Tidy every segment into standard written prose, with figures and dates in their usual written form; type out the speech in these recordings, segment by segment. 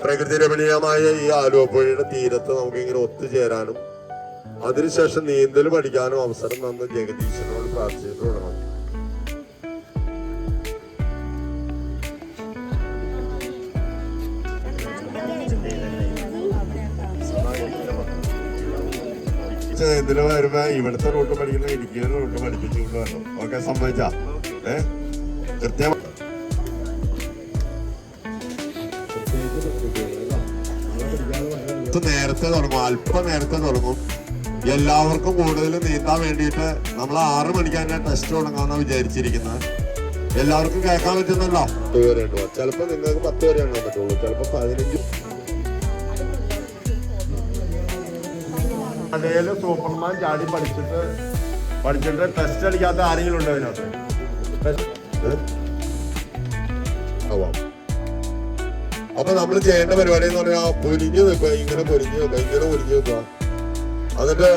പ്രകൃതി രമണീയമായ ഈ ആലുവപ്പുഴയുടെ തീരത്ത് നമുക്ക് ഇങ്ങനെ ഒത്തുചേരാനും അതിനുശേഷം നീന്തൽ പഠിക്കാനും അവസരം തന്ന ജഗദീശനോട് പ്രാർത്ഥിച്ചിട്ട് തുടങ്ങണം. ഇതില് വരുമ്പോ ഇവിടുത്തെ റൂട്ട് പഠിക്കുന്ന ഇടുക്കിയുടെ റൂട്ട് പഠിപ്പിച്ചുകൊണ്ട് വരണം. ഓക്കെ, സമ്മതിച്ചാ? കൃത്യം നേരത്തെ തുടങ്ങും, അല്പം നേരത്തെ തുടങ്ങും. എല്ലാവർക്കും കൂടുതൽ നീന്താൻ വേണ്ടിയിട്ട് നമ്മൾ 6 മണിക്ക് തന്നെ ടെസ്റ്റ് തുടങ്ങാമെന്നാ വിചാരിച്ചിരിക്കുന്നത്. എല്ലാവർക്കും കേൾക്കാൻ പറ്റുന്നല്ലോ. 10 വരെ ഉണ്ടോ? ചിലപ്പോ നിങ്ങൾക്ക് 10 വരെ എണ്ണാൻ പറ്റുള്ളൂ, ചിലപ്പോ 15. അതേല് സൂപ്പർമാൻ ചാടി പഠിച്ചിട്ട് ടെസ്റ്റ് അടിക്കാത്ത ആരെങ്കിലും ഉണ്ടോ അതിനകത്ത്? അപ്പൊ നമ്മൾ ചെയ്യേണ്ട പരിപാടി എന്ന് പറഞ്ഞാൽ പൊരിഞ്ഞു നിൽക്കുക, ഇങ്ങനെ പൊരിഞ്ഞു നിൽക്കുക, ഇങ്ങനെ പൊരിഞ്ഞു നിൽക്കുക. എന്നിട്ട്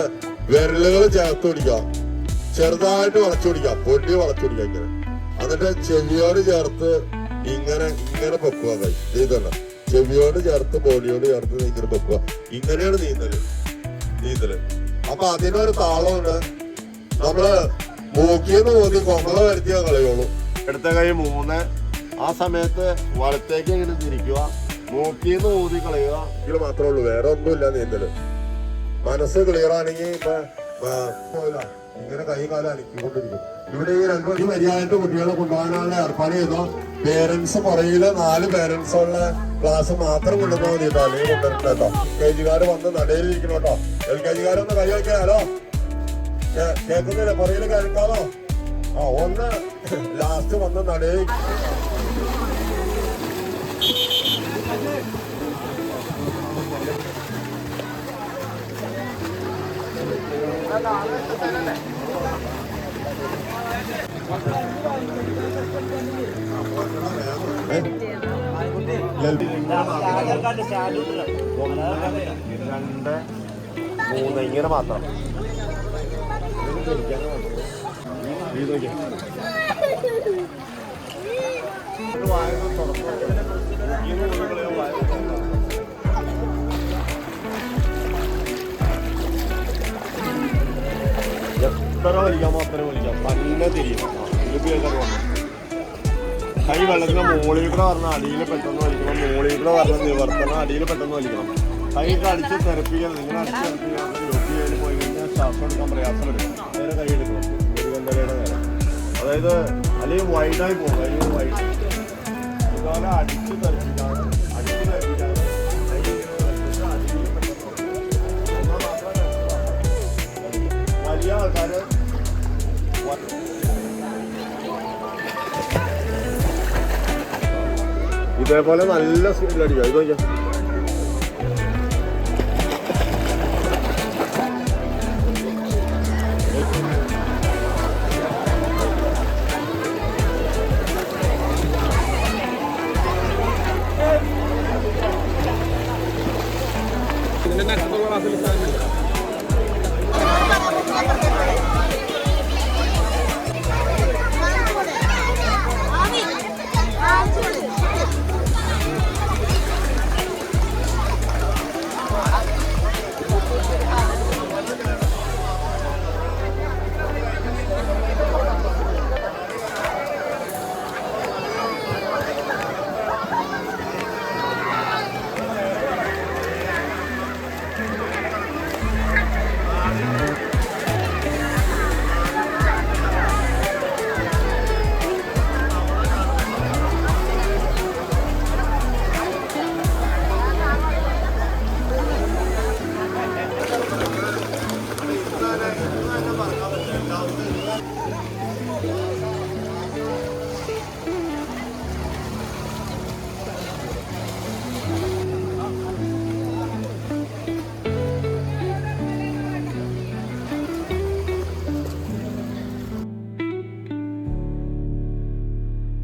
വിരലുകൾ ചേർത്ത് പിടിക്കുക, ചെറുതായിട്ട് വളച്ചു പിടിക്കുക, പൊടി വളച്ചു പിടിക്കുക ഇങ്ങനെ. എന്നിട്ട് ചെവിയോട് ചേർത്ത് ഇങ്ങനെ പൊക്കുക. നീന്തണ്ട, ചെവിയോട് ചേർത്ത് ബോഡിയോട് ചേർത്ത് ഇങ്ങനെ പൊക്കുക. ഇങ്ങനെയാണ് നീന്തല്. അപ്പൊ അതിനൊരു താളമുണ്ട്. നമ്മള് മൂക്കിന്ന് ഊതി കൊങ്ങള വരുത്തിയാ കളയുള്ളൂ. ഇടത്തെ കൈ 3, ആ സമയത്ത് വലത്തേക്ക് ഇങ്ങനെ തിരിക്കുക, മൂക്കിന്ന് ഊതി കളയുക. ഇത് മാത്രമേ ഉള്ളൂ, വേറെ ഒന്നുമില്ല നീന്തല്. മനസ്സ് ക്ലിയർ ആണെങ്കിൽ ഇങ്ങനെ കൈ കാലം അനക്കിക്കൊണ്ടിരിക്കും. ഇവിടെ ഈ 2 മര്യാദ കുട്ടികളെ കൊണ്ടുപോകാനുള്ള ഏർപ്പാട് ചെയ്തോ. പേരൻസ് പുറകില് 4 പേരൻസ് ഉള്ള ക്ലാസ് മാത്രം കൊണ്ടുപോകാൻ മതി കേട്ടോ, അല്ലെങ്കിൽ കൊണ്ടുവരണ്ട കേട്ടോ. LKG വന്ന് നടയിലിരിക്കണം കേട്ടോ. LKG ഒന്ന് കൈ വയ്ക്കാലോ, കേൾക്കുന്നില്ല, പുറകില് കേൾക്കാമോ? ഒന്ന് ലാസ്റ്റ് വന്ന് നടയിൽ ഇങ്ങനെ മാത്രം. എത്ര വലിക്കാമോ അത്ര വലിക്കാം, നല്ല തിരിയും. കൈ വെള്ളത്തിന് മുകളിൽ കൂടെ പറഞ്ഞാൽ അടിയിൽ പെട്ടെന്ന് വലിക്കണം, മുകളിൽ കൂടെ പറഞ്ഞാൽ നിവർത്തണം, അടിയിൽ പെട്ടെന്ന് വലിക്കണം. കൈ അടിച്ച് തെറപ്പിക്കണം. നിങ്ങൾ അടിച്ച് തെറപ്പിക്കാൻ പോയി കഴിഞ്ഞാൽ ശ്വാസം എടുക്കാൻ പ്രയാസം വരും. നേരെ കൈ എടുക്കണം 1 ഘണ്ടയുടെ നേരം. അതായത് അല്ലെങ്കിൽ വൈഡായി പോകും, കൈ വൈഡ്. ഇതുപോലെ അടിച്ച് തെറപ്പിക്കാതെ വലിയ ആൾക്കാർ ഇതേപോലെ നല്ല സ്പീഡിൽ അടിക്കുക. ഇത് നോക്കിയാൽ ഇതിന്റെ നെക്സ്റ്റ് ക്ലാസ്സിൽ